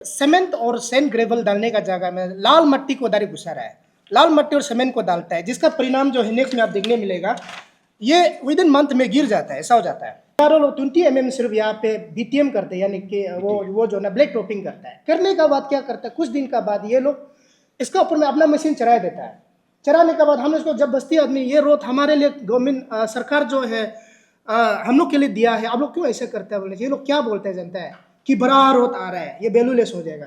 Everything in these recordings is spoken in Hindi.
सीमेंट और सैंड ग्रेवल डालने का जगह में लाल मट्टी को डायरेक्ट घुसा रहा है, लाल मट्टी और सीमेंट को डालता है, जिसका परिणाम जो है नेक्स्ट में आप देखने मिलेगा, ये विद इन मंथ में गिर जाता है, ऐसा हो जाता है। 20 mm सिर्फ यहाँ पे बीटीएम करते हैं, यानी कि वो जो ना ब्लैक टॉपिंग करता है। करने का बाद क्या करता है, कुछ दिन का बाद ये लोग इसका ऊपर में अपना मशीन चढ़ा देता है। चढ़ाने के बाद हम इसको जब बस्ती आदमी ये रोड हमारे लिए गवर्नमेंट सरकार जो है हम लोग के लिए दिया है, आप लोग क्यों ऐसे करते हैं बोले, ये लोग क्या बोलते हैं जनता है कि बड़ा रोड आ रहा है, ये वैल्यूलेस हो जाएगा,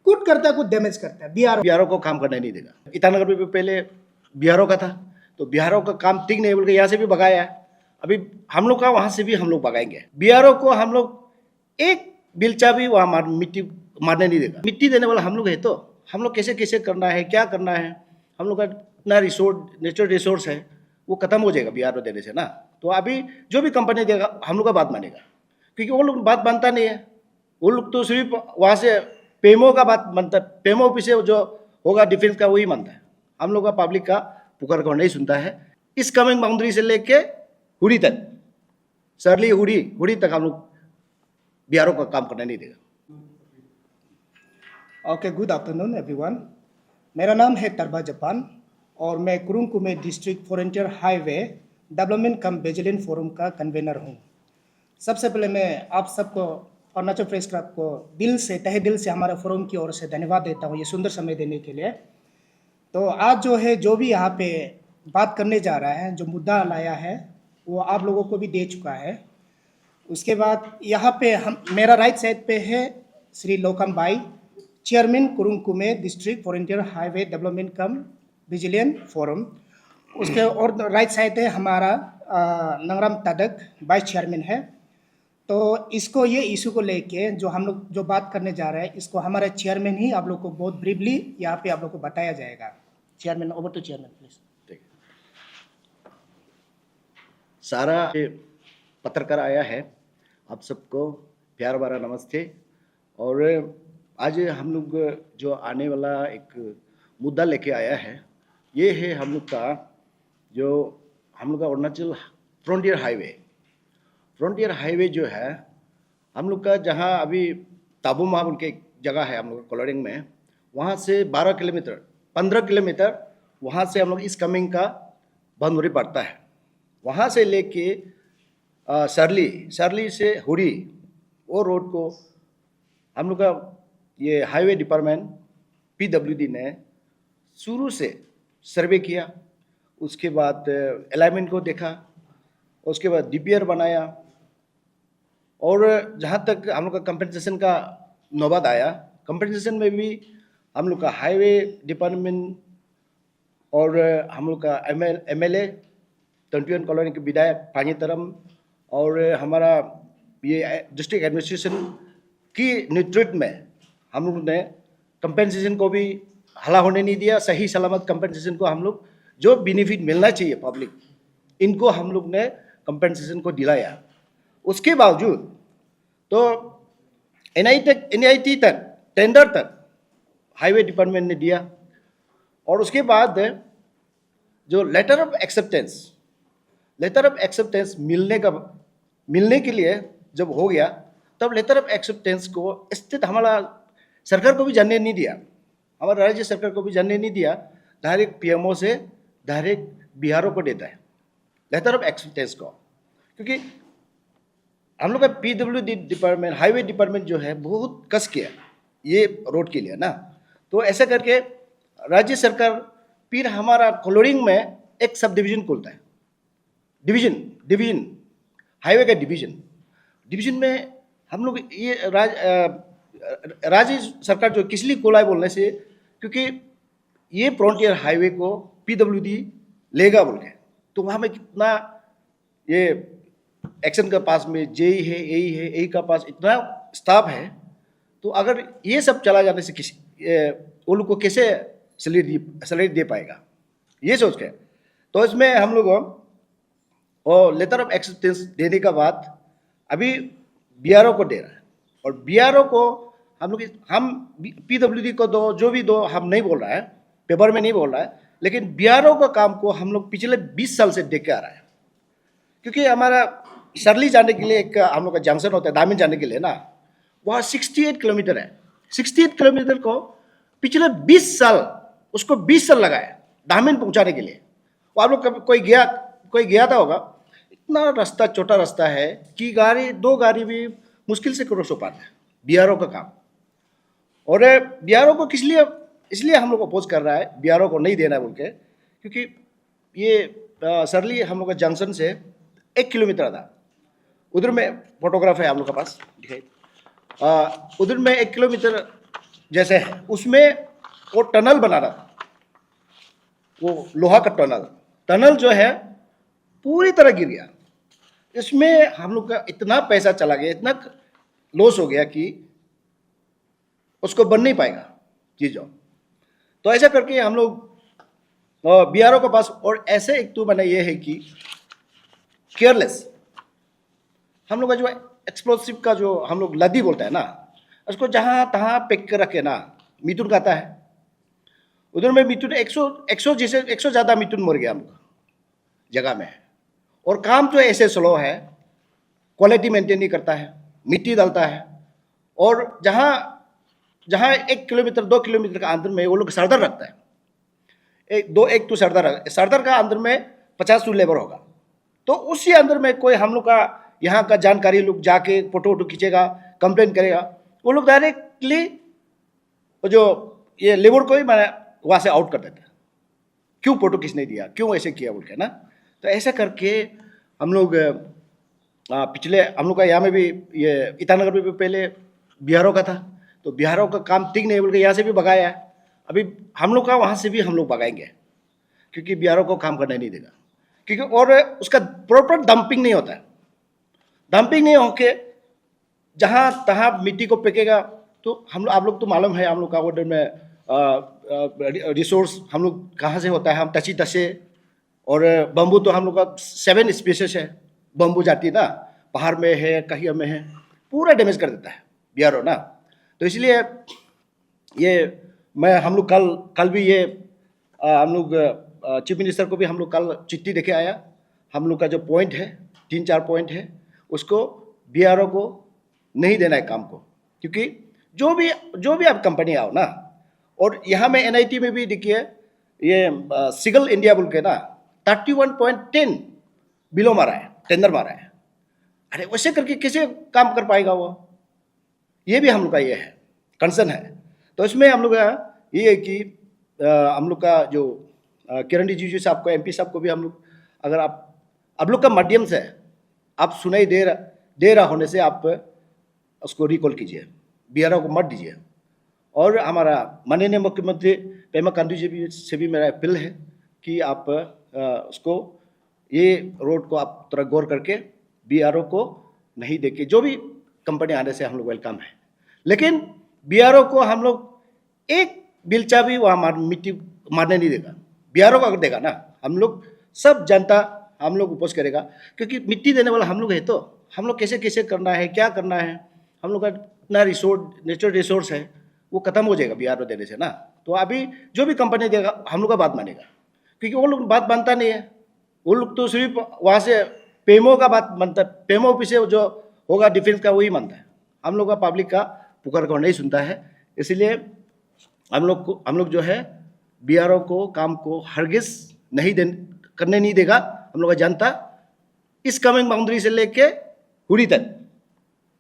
कुछ करता है, कुछ डैमेज करता है। बिहारों को काम करने नहीं देगा। ईटानगर में भी पहले बिहारों का था, तो बिहारों का काम ठीक नहीं बोल के यहाँ से भी भगाया है। अभी हम लोग का वहाँ से भी हम लोग भगाएंगे। बिहारों को हम लोग एक बिलचा भी वहाँ मिट्टी मारने नहीं देगा। मिट्टी देने वाला हम लोग है, तो हम लोग कैसे कैसे करना है, क्या करना है, हम लोग का इतना रिसोर्स, नेचुरल रिसोर्स है, वो खत्म हो जाएगा बिहार में देने से ना। तो अभी जो भी कंपनी देगा हम लोग का बात मानेगा, क्योंकि वो लोग बात मानता नहीं है। वो लोग तो सिर्फ वहाँ से पेमो का बात मानता है, पेमो ऑफिस से जो होगा डिफेंस का वही मानता है। हम लोग का पब्लिक का पुकार को नहीं सुनता है। इस कमिंग बाउंड्री से लेके हुडी तक, सरली हुडी तक हम लोग बिहारों का काम करने नहीं देगा। Okay, good afternoon everyone. मेरा नाम है तरबा जापान और मैं कुरुंकुमे district frontier highway development cum vigilance forum का कन्वेनर हूँ। सबसे पहले मैं आप सबको अरुणाचल प्रेस क्लब को दिल से, तहे दिल से हमारे फोरम की ओर से धन्यवाद देता हूँ ये सुंदर समय देने के लिए। तो आज जो है, जो भी यहाँ पे बात करने जा रहा है, जो मुद्दा लाया है वो आप लोगों को भी दे चुका है। उसके बाद यहाँ पे मेरा राइट साइड पे है श्री लोकम भाई, चेयरमैन कुरुंकुमे district frontier highway development cum vigilance forum. उसके और राइट साइड है हमारा नंगराम तादक, वाइस चेयरमैन है। तो इसको, ये इशू को लेके जो हम लोग जो बात करने जा रहे हैं, इसको हमारे चेयरमैन ही आप लोग को बहुत ब्रीफली यहाँ पे आप लोग को बताया जाएगा। Chairman, over to chairman please. सारा पत्रकार आया है, आप सबको प्यार भरा नमस्ते। और आज हम लोग जो आने वाला एक मुद्दा लेके आया है, ये है हम लोग का जो हम लोग का अरुणाचल फ्रंटियर हाईवे जो है हम लोग का, जहाँ अभी ताबू माह उनके जगह है हम लोग कोलोरिंग में, वहाँ से 12 किलोमीटर 15 किलोमीटर वहाँ से हम लोग इस कमिंग का बाउंड्री पड़ता है। वहाँ से लेके सरली से हुडी, वो रोड को हम लोग का ये हाईवे डिपार्टमेंट PWD ने शुरू से सर्वे किया, उसके बाद अलाइनमेंट को देखा, उसके बाद DPR बनाया, और जहाँ तक हम लोग का कंपनसेशन का नौबत आया, कंपनसेशन में भी हम लोग का हाईवे डिपार्टमेंट और हम लोग का MLA तंटुयन कॉलोनी के विधायक पानी तरम और हमारा ये डिस्ट्रिक्ट एडमिनिस्ट्रेशन की नेतृत्व में हम लोग ने कंपनसेशन को भी हला होने नहीं दिया। सही सलामत कंपनसेशन को हम लोग जो बेनिफिट मिलना चाहिए पब्लिक, इनको हम लोग ने कंपनसेशन को दिलाया। उसके बावजूद तो NIT तक टेंडर तक हाईवे डिपार्टमेंट ने दिया, और उसके बाद जो लेटर ऑफ एक्सेप्टेंस मिलने के लिए जब हो गया, तब लेटर ऑफ एक्सेप्टेंस को स्थित हमारा सरकार को भी जानने नहीं दिया, हमारा राज्य सरकार को भी जानने नहीं दिया। डायरेक्ट PMO से डायरेक्ट बिहारों को देता है लेटर ऑफ एक्सेप्टेंस को, क्योंकि हम लोग का PWD डिपार्टमेंट, हाईवे डिपार्टमेंट जो है बहुत कस किया ये रोड के लिए ना। तो ऐसा करके राज्य सरकार फिर हमारा कोलोरिंग में एक सब डिवीजन खोलता है, डिवीजन हाईवे का डिवीजन में हम लोग ये राज्य सरकार जो किसलिए खोला है बोलने से, क्योंकि ये फ्रंटियर हाईवे को PWD लेगा बोल के, तो वहाँ में कितना ये एक्शन का पास में JE है, AE का पास इतना स्टाफ है, तो अगर ये सब चला जाने से किसी वो लोग को कैसे सैलरी दे पाएगा, ये सोच के तो इसमें हम लोग और लेटर ऑफ एक्सेप्टेंस देने का बाद अभी BRO को दे रहा है, और BRO को हम PWD को दो, जो भी दो, हम नहीं बोल रहा है, पेपर में नहीं बोल रहा है, लेकिन BRO का काम को हम लोग पिछले 20 साल से देख के आ रहा है। क्योंकि हमारा सरली जाने के लिए एक हम लोग का जंक्शन होता है, दामिन जाने के लिए ना, वहाँ 68 किलोमीटर है। 68 किलोमीटर को पिछले 20 साल, उसको 20 साल लगाया डामेन पहुंचाने के लिए। वो आप लोग कोई गया था होगा, इतना रास्ता, छोटा रास्ता है कि दो गाड़ी भी मुश्किल से क्रॉस हो पाता है बीआरओ का काम। और बीआरओ को इसलिए हम लोग अपोज कर रहा है, बीआरओ को नहीं देना है बोल के, क्योंकि ये सरली हम लोग का जंक्शन से 1 किलोमीटर था, उधर में फोटोग्राफ है आप लोग के पास दिखाई, उधर में 1 किलोमीटर जैसे है, उसमें वो टनल बना रहा था, वो लोहा का टनल जो है पूरी तरह गिर गया। इसमें हम लोग का इतना पैसा चला गया, इतना लॉस हो गया कि उसको बन नहीं पाएगा चीज़। तो ऐसा करके हम लोग बीआरओ के पास, और ऐसे एक तो मैंने ये है कि केयरलेस, हम लोग का जो एक्सप्लोसिव का जो हम लोग लदी बोलते हैं ना, उसको जहाँ तहाँ फेंक के रखे ना, मिथुन खाता है। उधर में मिथुन 100 ज़्यादा मिथुन मर गया हम लोग जगह में। और काम तो ऐसे स्लो है, क्वालिटी मेंटेन नहीं करता है, मिट्टी डालता है। और जहाँ 1 किलोमीटर 2 किलोमीटर का अंदर में वो लोग सरदार रखता है, एक तो सरदार का अंदर में 50 लेबर होगा। तो उसी अंदर में कोई हम लोग का यहाँ का जानकारी लोग जाके फोटो खींचेगा, कंप्लेन करेगा, वो लोग डायरेक्टली जो ये लेबर को ही मैंने वहाँ से आउट कर देता है, क्यों फोटो खींचने दिया, क्यों ऐसे किया बोल के ना। तो ऐसा करके हम लोग पिछले, हम लोग का यहाँ में भी ये ईटानगर में भी पहले बीआरओ का था, तो बीआरओ का काम ठीक नहीं बोल के यहाँ से भी भगाया है। अभी हम लोग का वहाँ से भी हम लोग भगाएंगे, क्योंकि बीआरओ को काम करने नहीं देगा, क्योंकि और उसका प्रॉपर डंपिंग नहीं होता है। डंपिंग नहीं होके जहाँ तहाँ मिट्टी को फेंकेगा, तो हम लोग, आप लोग तो मालूम है हम लोग का ऑर्डर में रिसोर्स हम लोग कहाँ से होता है, हम तसी तसे। और बम्बू तो हम लोग का 7 स्पीशीज है, बम्बू जाती है ना, पहाड़ में है, कहीं में है, पूरा डैमेज कर देता है बीआरओ ना। तो इसलिए ये हम लोग कल भी ये हम लोग चीफ मिनिस्टर को भी हम लोग कल चिट्ठी देके आया। हम लोग का जो पॉइंट है, 3-4 पॉइंट है, उसको बीआरओ को नहीं देना है काम को, क्योंकि जो भी आप कंपनी आओ ना, और यहाँ में एनआईटी में भी देखिए ये सिगल इंडिया बोल के ना 31.10 बिलो मारा है, टेंडर मारा है। अरे वैसे करके कैसे काम कर पाएगा वो, ये भी हम लोग का ये है कंसर्न है। तो इसमें हम लोग का ये है कि हम लोग का जो किरण रिजिजू साहब को, एमपी साहब को भी हम लोग, अगर आप लोग का माध्यम से आप सुनाई दे रहा होने से आप उसको रिकॉल कीजिए, बीआरओ को मत दीजिए। और हमारा माननीय मुख्यमंत्री पेमा खांडू जी से भी मेरा अपील है कि आप उसको, ये रोड को आप थोड़ा गौर करके बीआरओ को नहीं देके, जो भी कंपनी आने से हम लोग वेलकम है, लेकिन बीआरओ को हम लोग एक बिलचा भी वहाँ मिट्टी मारने नहीं देगा। बीआरओ को अगर देगा ना, हम लोग सब जनता हम लोग उपज करेगा, क्योंकि मिट्टी देने वाला हम लोग है। तो हम लोग कैसे कैसे करना है, क्या करना है, हम लोग का इतना नेचुरल रिसोर्स है, वो खत्म हो जाएगा बीआरओ देने से ना। तो अभी जो भी कंपनी देगा हम लोग का बात मानेगा, क्योंकि वो लोग बात मानता नहीं है। वो लोग तो सिर्फ वहाँ से पेमो का बात मानता है, पेमो ऑफिस से जो होगा डिफेंस का वही मानता है। हम लोग का पब्लिक का पुकार को नहीं सुनता है। इसलिए हम लोग जो है बीआरओ को काम को हरगिज करने नहीं देगा। हम लोग का जनता इस कमिंग बाउंड्री से लेके हुडी तक,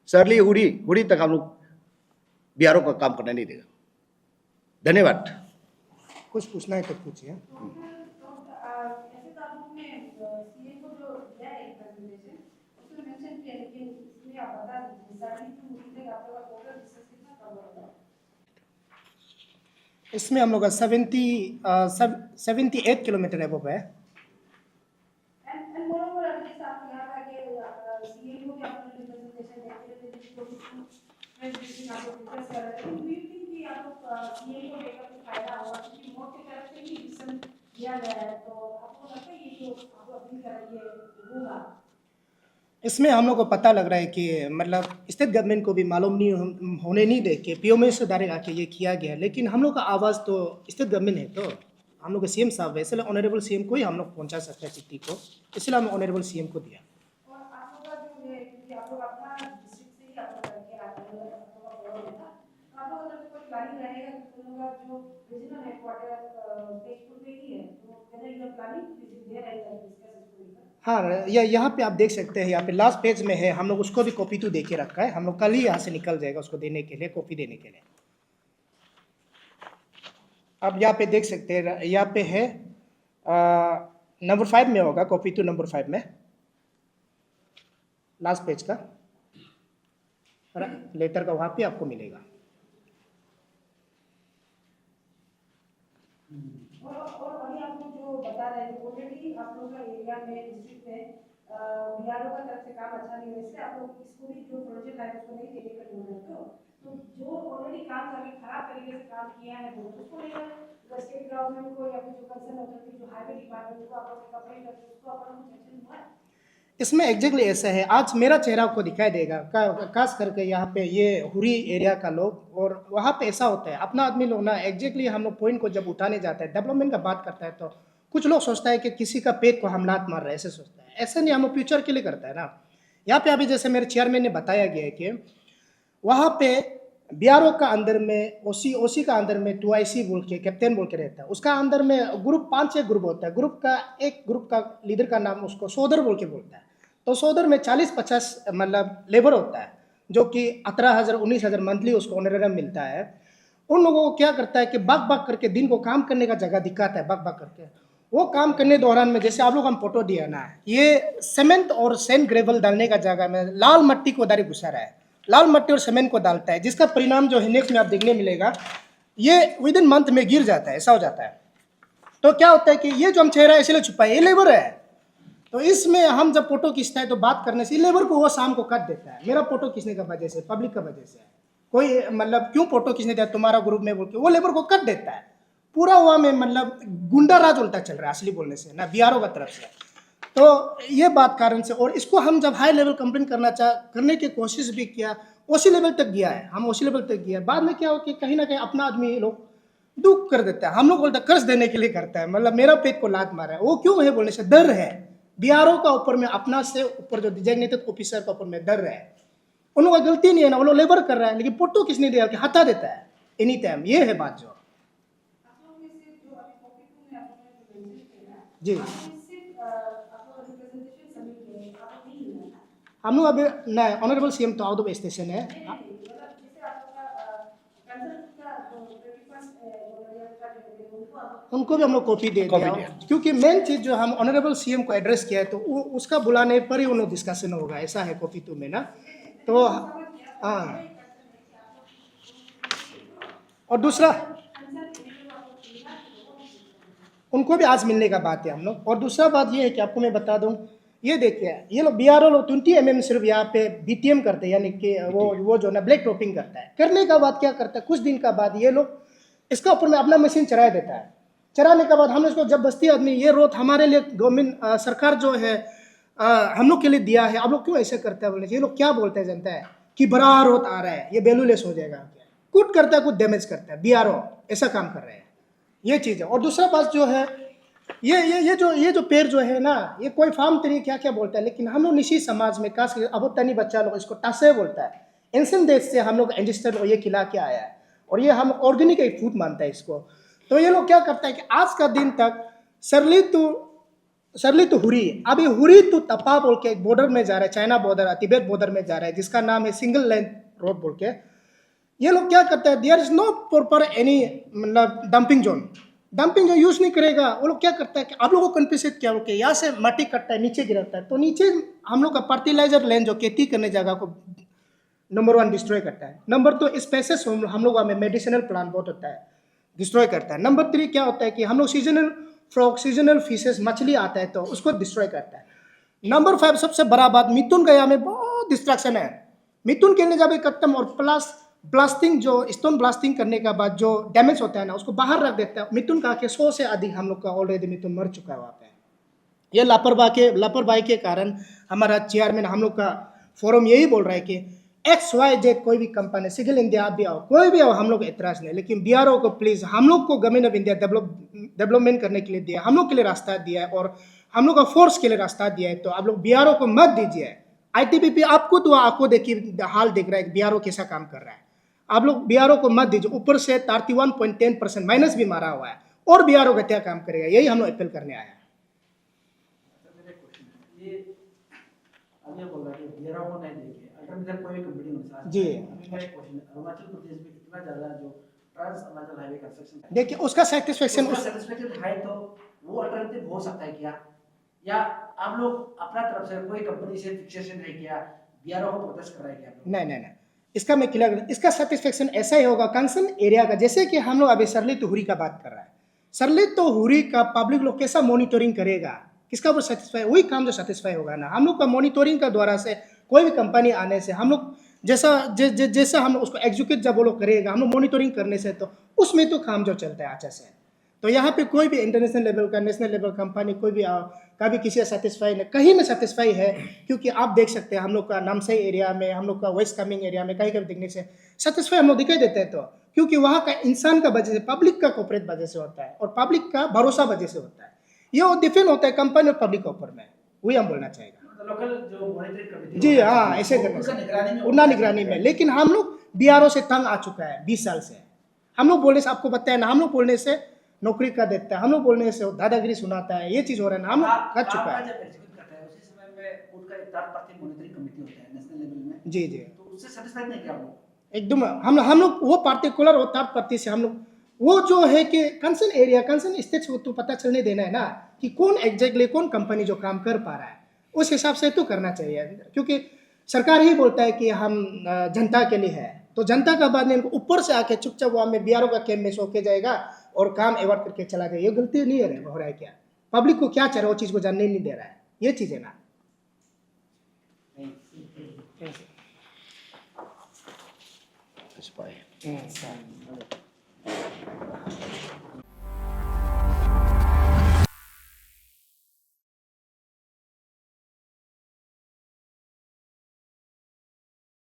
सरली हुडी तक हम लोग बीआरओ का काम करने नहीं देगा। धन्यवाद। कुछ पूछना है तो पूछिए। इसमें हम लोग का 78 किलोमीटर एबव है। इसमें हम लोग को पता लग रहा है कि मतलब स्टेट गवर्नमेंट को भी मालूम नहीं होने नहीं दे के पीओमए से डायरेक्ट आके ये किया गया, लेकिन हम लोग का आवाज़ तो स्टेट गवर्नमेंट है, तो हम लोग का सीएम साहब है, इसलिए ऑनरेबल सीएम को ही हम लोग पहुंचा सकते हैं चिट्ठी को, इसलिए हम ऑनरेबल सीएम को दिया। प्लानिंग रहेगा कि तुम लोग का जो रीजनल हेडक्वार्टर तेजपुर में ही है, तो whether you are planning to visit there and discuss इसको लेकर? हाँ, यहाँ पे आप देख सकते हैं, यहाँ पे लास्ट पेज में है, हम लोग उसको भी कॉपी तो दे के रखा है, हम लोग कल ही यहाँ से निकल जाएगा उसको देने के लिए, कॉपी देने के लिए। आप यहाँ पे देख सकते हैं, यहाँ पे है नंबर 5 में होगा, कॉपी टू नंबर 5 में, लास्ट पेज का लेटर का वहाँ पे आपको मिलेगा। और अभी आप लोग जो बता रहे हैं, ऑलरेडी आप लोग का एरिया में डिस्ट्रिक्ट में बीआरओ का तरफ से काम अच्छा नहीं है, इसलिए आप लोग इसको भी जो प्रोजेक्ट है उसको नहीं देने का बोल रहे हो। तो जो ऑलरेडी काम कर खराब तरीके से काम किया है वो उसको लेकर स्टेट गवर्नमेंट को या फिर जो कंसर्न अथॉरिटी जो हाईवे डिपार्टमेंट को आप लोग कंप्लेंट करते हैं, उसको आप लोग कुछ एक्शन हुआ है? इसमें एग्जैक्टली ऐसा है, आज मेरा चेहरा आपको दिखाई देगा, खास करके यहाँ पे ये हुरी एरिया का लोग, और वहाँ पे ऐसा होता है अपना आदमी लोग ना, एग्जैक्टली हम लोग पॉइंट को जब उठाने जाते हैं, डेवलपमेंट का बात करता है, तो कुछ लोग सोचता है कि किसी का पेट को हम लात मार रहे हैं, ऐसे सोचता है। ऐसा नहीं, हम लोग फ्यूचर के लिए करता है ना। यहाँ पे अभी जैसे मेरे चेयरमैन ने बताया गया है कि वहाँ पे बीआरओ का अंदर में ओसी का अंदर में 2IC बोल के कैप्टन बोल के रहता है, उसका अंदर में ग्रुप 5-6 ग्रुप होता है, एक ग्रुप का लीडर का नाम उसको सोदर बोल के बोलता है। तो सोदर में 40-50 मतलब लेबर होता है, जो कि 18,000-19,000 मंथली उसको ऑनरेरियम मिलता है। उन लोगों को क्या करता है कि बाग करके दिन को काम करने का जगह दिखाता है, बाग करके वो काम करने दौरान में, जैसे आप लोग हम फोटो दिया ना, ये सीमेंट और सैंड ग्रेवल डालने का जगह में लाल मट्टी को दारी घुसा रहा है, लाल मट्टी और सीमेंट को डालता है, जिसका परिणाम जो है नेक्स्ट में आप देखने मिलेगा, ये विद इन मंथ में गिर जाता है, ऐसा हो जाता है। तो क्या होता है कि ये जो हम चेहरा इसलिए छुपा है, ये लेबर है, तो इसमें हम जब फोटो खींचता है तो बात करने से लेबर को वो शाम को काट देता है। मेरा फोटो खींचने का वजह से, पब्लिक का वजह से, कोई मतलब क्यों फोटो खींचने दिया तुम्हारा ग्रुप में बोल के वो लेबर को काट देता है। पूरा हुआ में मतलब गुंडा राज उल्टा चल रहा है असली बोलने से ना, बीआरओ का तरफ से। तो ये बात कारण से, और इसको हम जब हाई लेवल कंप्लेंट करने की कोशिश भी किया, उसी लेवल तक गया है, हम उसी लेवल तक गया। बाद में क्या हो कि कहीं ना कहीं अपना आदमी लोग दुख कर देता है, हम लोग बोलते कर्ज देने के लिए करता है, मतलब मेरा पेट को लात मारा है, वो क्यों है बोलने से डर है। बीआरओ का ऊपर में अपना से ऊपर जो डिजाइनेटेड ऑफिसर का ऊपर में डर है, उन लोगों का गलती नहीं है ना, वो लोग लेबर कर रहा है, लेकिन फोटो किसने दिया कि हटा देता है एनी टाइम। ये है बात जो जी। हम लोग अभी नहीं, ऑनरेबल सीएम तो आउट ऑफ स्टेशन है, उनको भी हम लोग कॉपी दे दिया, क्योंकि मेन चीज जो हम ऑनरेबल सीएम को एड्रेस किया है, तो उसका बुलाने पर ही उन लोग डिस्कशन होगा, ऐसा है कॉपी टू में ना। तो हाँ, और दूसरा उनको भी आज मिलने का बात है हम लोग। और दूसरा बात ये है कि आपको मैं बता दूं, ये देखिए ये लोग बीआरओ लोग 20 mm सिर्फ यहाँ पे बीटीएम करते हैं, यानी कि वो जो ना ब्लैक टॉपिंग करता है। करने का बाद क्या करता है, कुछ दिन का बाद ये लोग इसका ऊपर में अपना मशीन चढ़ा देता है। चढ़ाने के बाद हम इसको जब बस्ती आदमी, ये रोड हमारे लिए गवर्नमेंट सरकार जो है हम लोग के लिए दिया है, आप लोग क्यों ऐसे करते हैं बोले, ये लोग क्या बोलते हैं जनता है कि बड़ा रोड आ रहा है, ये वैल्यूलेस हो जाएगा, कुछ करता है कुछ डैमेज करता है, बीआरओ ऐसा काम कर रहे हैं, ये चीज़ है। और दूसरा बात जो है, ये जो पेड़ जो है ना, ये कोई फार्म तरीके क्या क्या बोलता है, लेकिन हम लोग निशी समाज में खास अब तनी बच्चा लोग इसको टासे बोलता है। एंशिएंट देश से हम लोग एंजिस्टर को ये खिला के आया है, और ये हम ऑर्गेनिक एक फूड मानता है इसको। तो ये लोग क्या करता है कि आज का दिन तक सरली तो हुरी, अभी हुरी तो तपा बोल के एक बॉर्डर में जा रहा है, चाइना बॉर्डर तिब्बत बॉर्डर में जा रहा है, जिसका नाम है सिंगल लेन रोड बोल के। ये लोग क्या करते हैं, there is no proper any मतलब डंपिंग जोन यूज नहीं करेगा। वो लोग क्या करता है कि आप लोगों को कन्फ्यूज क्या होकर यहाँ से माटी कटता है, नीचे गिरता है, तो नीचे हम लोग का फर्टिलाइजर लैंड जो खेती करने जगह को नंबर 1 डिस्ट्रॉय करता है। नंबर 2 स्पेसेस हम लोग में मेडिसिनल प्लांट बहुत होता है, डिस्ट्रॉय करता है। नंबर 3 क्या होता है कि हम लोग सीजनल फ्रॉग, सीजनल फिशेस, मछली आता है तो उसको डिस्ट्रॉय करता है। नंबर 5 सबसे बड़ा बात, मिथुन गया में बहुत डिस्ट्रैक्शन है। मिथुन के लिए जब खत्म, और प्लस ब्लास्टिंग, जो स्टोन ब्लास्टिंग करने के बाद जो डैमेज होता है ना, उसको बाहर रख देता है। मिथुन का के 100 से अधिक हम लोग का ऑलरेडी मिथुन मर चुका है वहाँ पे। ये लापरवाही के कारण हमारा चेयरमैन हम लोग का फोरम यही बोल रहा है कि XYZ कोई भी कंपनी, सिविल इंडिया आप भी आओ, कोई भी आओ, हम लोग एतराज नहीं, लेकिन बीआरओ को प्लीज, हम लोग को गवर्नमेंट ऑफ इंडिया डेवलपमेंट करने के लिए दिया, हम लोग के लिए रास्ता दिया है, और हम लोग का फोर्स के लिए रास्ता दिया है, तो आप लोग बीआरओ को मत दीजिए। ITBP आपको तो आपको देखिए हाल देख रहा है बीआरओ कैसा काम कर रहा है। आप लोग बीआरओ को मत दीजिए, ऊपर से 31.10% माइनस भी मारा हुआ है, और बीआरओ क्या काम करेगा, यही हम लोग अपील करने आया है। ये अभी बोल रहा है कि बीआरओ को नहीं देंगे, अल्टरनेटिव कोई भी कंपनी हो सकती है। जी। अभी मेरा एक क्वेश्चन है, अरुणाचल प्रदेश में इतना ज्यादा जो ट्रांस अरुणाचल हाईवे कंस्ट्रक्शन है, देखिए उसका सेटिस्फेक्शन उसका सेटिस्फेक्शन है, तो वो अल्टरनेटिव हो सकता है क्या? या आप लोग अपना तरफ से कोई कंपनी से फिक्सेशन नहीं किया, बीआरओ को प्रोटेस्ट कराया क्या? नहीं नहीं नहीं, इसका मैं क्लियर, इसका सेटिस्फेक्शन ऐसा ही होगा कंसर्न एरिया का। जैसे कि हम लोग अभी सरली तोहुरी का बात कर रहा है, सरली तोहुरी का पब्लिक लोग कैसा मॉनिटरिंग करेगा, किसका ऊपर सेटिस्फाई, वही काम जो सेटिस्फाई होगा ना। हम लोग का मॉनिटरिंग का द्वारा से कोई भी कंपनी आने से हम लोग जैसा हम उसको एग्जीक्यूट जब वो लोग करेगा, हम लोग मॉनिटरिंग करने से, तो उसमें तो काम जो चलता है अच्छा से। तो यहाँ पे कोई भी इंटरनेशनल लेवल का, नेशनल लेवल कंपनी कोई भी कभी किसी से सेटिस्फाई नहीं, कहीं में सेटिस्फाई है। क्योंकि आप देख सकते हैं हम लोग का नामसाई एरिया में, हम लोग का वेस्ट कमिंग एरिया में कहीं कभी देखने से सेटिस्फाई हम लोग दिखाई देते हैं। तो क्योंकि वहाँ का इंसान का वजह से, पब्लिक का कोऑपरेट वजह से होता है, और पब्लिक का भरोसा वजह से होता है। ये डिफेंड होता है कंपनी और पब्लिक के ऊपर में, वही हम बोलना चाहेगा। लोकल जो मॉनिटरिंग कमेटी जी हाँ, ऐसे करना, उतना निगरानी में। लेकिन हम लोग बीआरओ से तंग आ चुका है 20 साल से। हम लोग बोलने से, आपको बताया ना, हम लोग बोलने से नौकरी का देता है, हम लोग बोलने से दादागिरी सुनाता है, ये चीज हो रहा है ना, हम लोग कर चुका है। जब एग्जीक्यूट करता है उसी समय में खुद का एक थर्ड पार्टी मॉनिटरिंग कमेटी होता है नेशनल लेवल में, जी जी, तो उससे सेटिस्फाइड नहीं किया आप लोग? एकदम हम लोग वो पार्टिकुलर और थर्ड पार्टी से हम लोग, वो जो है कि कंसर्न एरिया, कंसर्न स्टेट को तो पता चलने देना है ना, कि कौन एग्जैक्टली कौन कंपनी जो काम कर पा रहा है, उस हिसाब से तो करना चाहिए। क्योंकि सरकार ही बोलता है कि हम जनता के लिए है, तो जनता का बाद में इनको ऊपर से आके चुपचाप वहाँ में बीआरओ का कैम्प में सो के जाएगा और काम एवॉर्ड करके चला गया, ये गलती नहीं है, हो रहा है क्या? पब्लिक को क्या चाह रहा है वो चीज़ को जानने नहीं दे रहा है, ये चीज़ है ना। That's why.